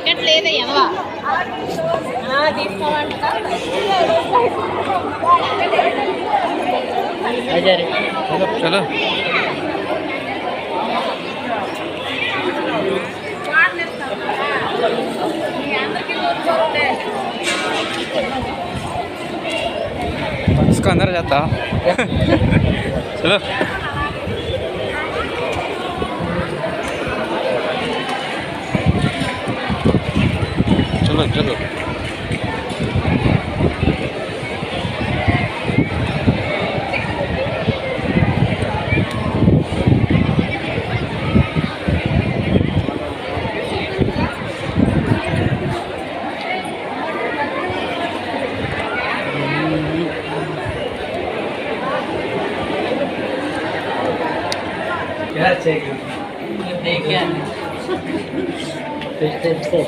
Ticket लेदे यदवा తీసుకోమంటా चलो चलो इसका अंदर जाता चलो चलो चलो क्या चाहिए देखिए स्टेप से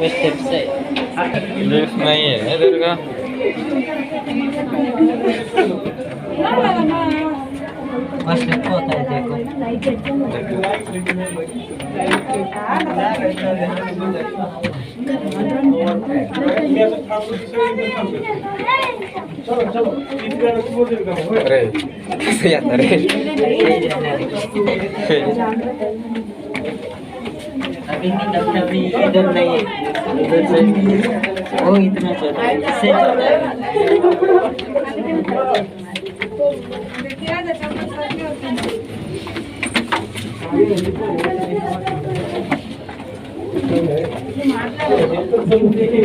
स्टेप से लिफ्ट नहीं है इधर का बस स्टेप होता है देखो अरे कैसे जाता रे अभी इधर नहीं है इधर से वो इतना छोटा है इससे छोटा है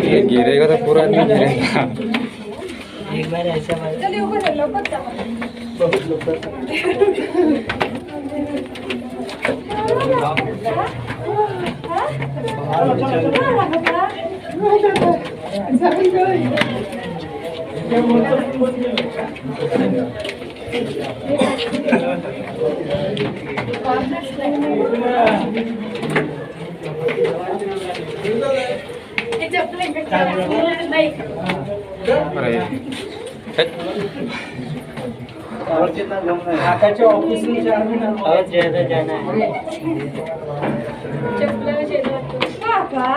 ये गिरेगा तो पूरा नहीं गिरेगा एक बार ऐसा अरे और कितना घूमना है आकाश ऑफिस में जाना और ज्यादा जाना है पापा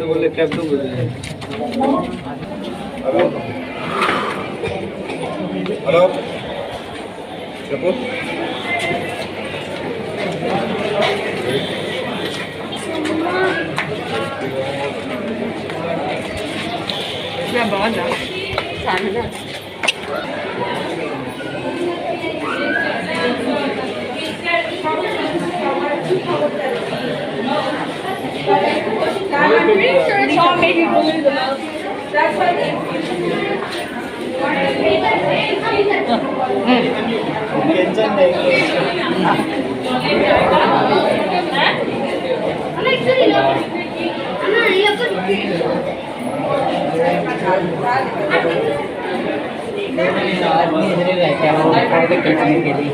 बोले कैब तो बोले हेलो చెప్పు क्या बात है सामने I'm pretty sure it's all maybe blue the most. That's why they tension नहीं आदमी इधर रहता है वो फोटो खींचने के लिए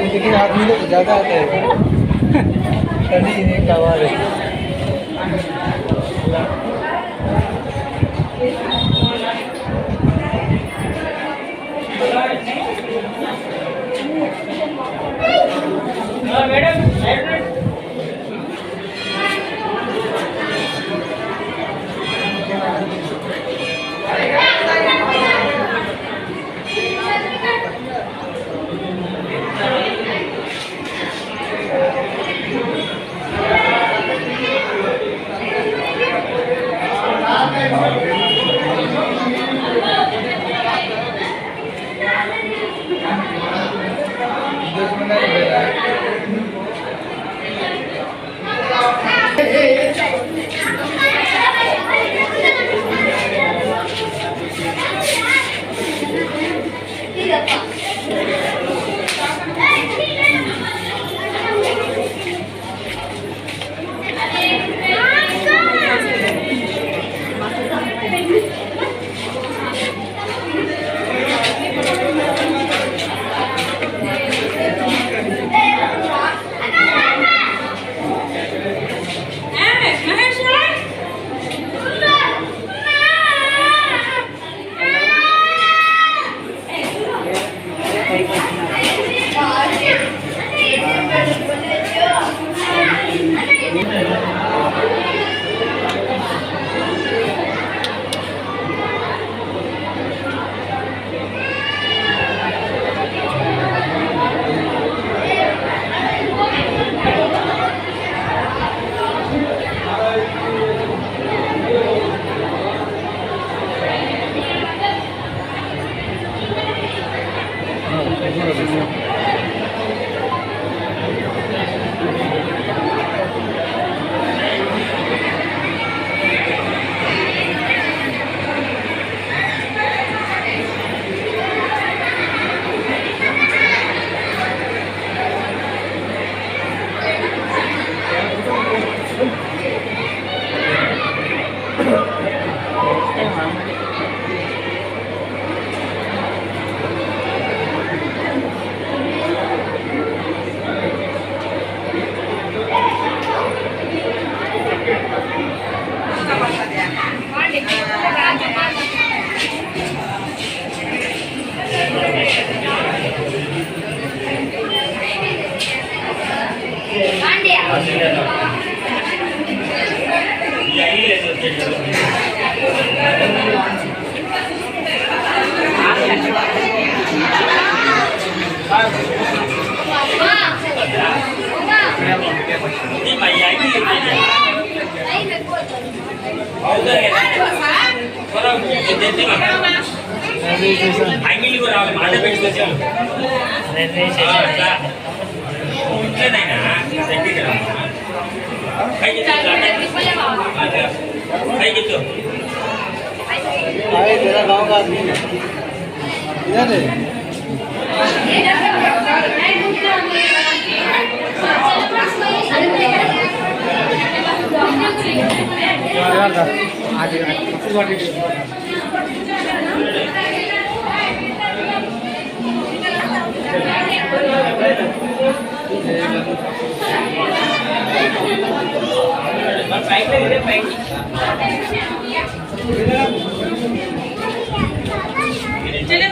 लेकिन आदमी लोग ज़्यादा आते हैं कभी नहीं कमा रहे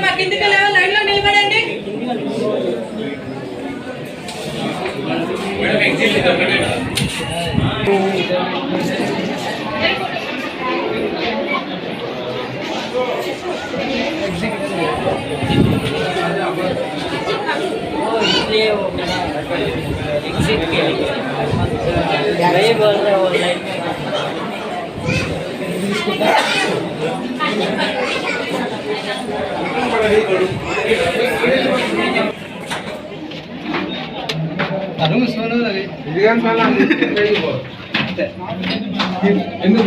మా కిందికి లైన్ లో నిలబడండి. एग्जिट के लिए वही बोल रहे हो लाइन అరుము సోను ఇది గాని చాలా ఎందుకు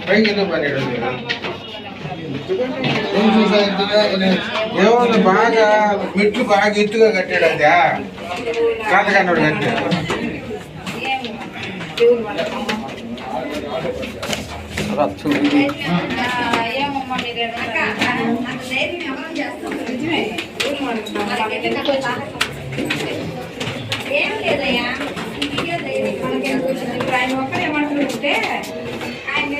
పైకి ఎందుకు పనిడు ఏమన్నా బాగా మెట్లు బాగా ఎత్తుగా కట్టాడు అంతే కాతకన్నాడు కట్టాడు ఏం లేదయ్యా ఆయన ఒక్కరేమంటుంటే ఆయన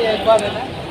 एक बार है ना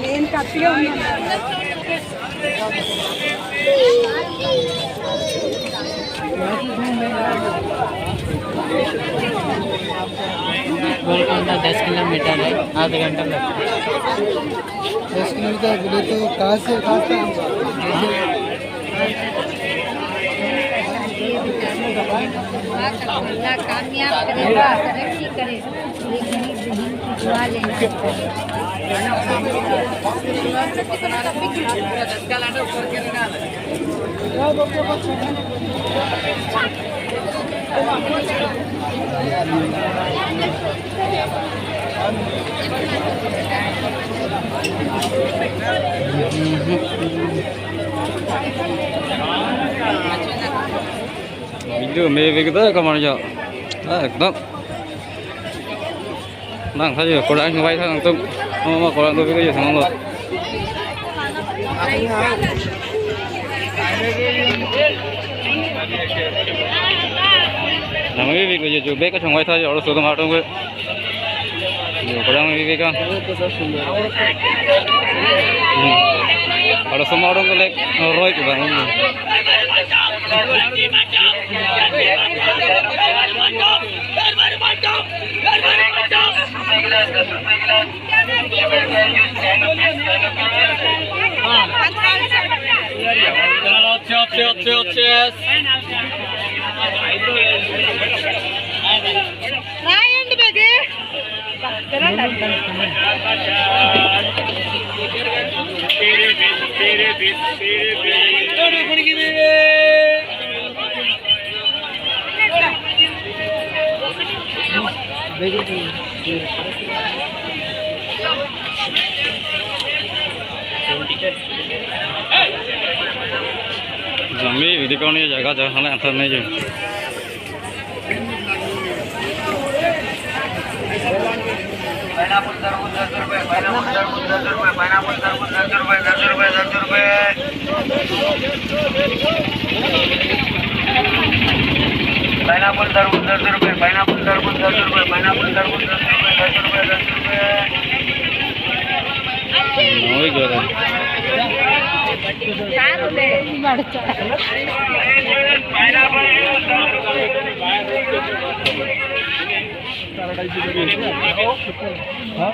నేను కత్తిగా ఉన్నాను. गोलकोंडा 10 किलोमीटर है, आधा घंटा लगता है। 10 किलोमीटर बोले तो कहाँ से कहाँ तक? अल्लाह कामयाब करेगा, तरक्की करे, लेकिन दुआ लेना Video mê về cái đó các bạn nhớ, đó, đang thấy chưa, có đang vay thằng tung, mà có đang tôi cái gì thằng rồi, làm cái việc gì chụp bé cái thằng vay thay rồi số tông áo trong cái, có đang cái việc không, kalau semua orang kelek roy ke bang. రాయండి బేగే Jambi video kau ni jaga jangan salah answer ni je. Pineapple terus 10 rupiah, pineapple terus 10 rupiah, pineapple terus 10 rupiah, 10 rupiah, 10 rupiah. Pineapple terus 10 rupiah, pineapple terus 10 rupiah, pineapple terus 10 rupiah, 10 rupiah, 10 rupiah. Mau ikut ada. हाँ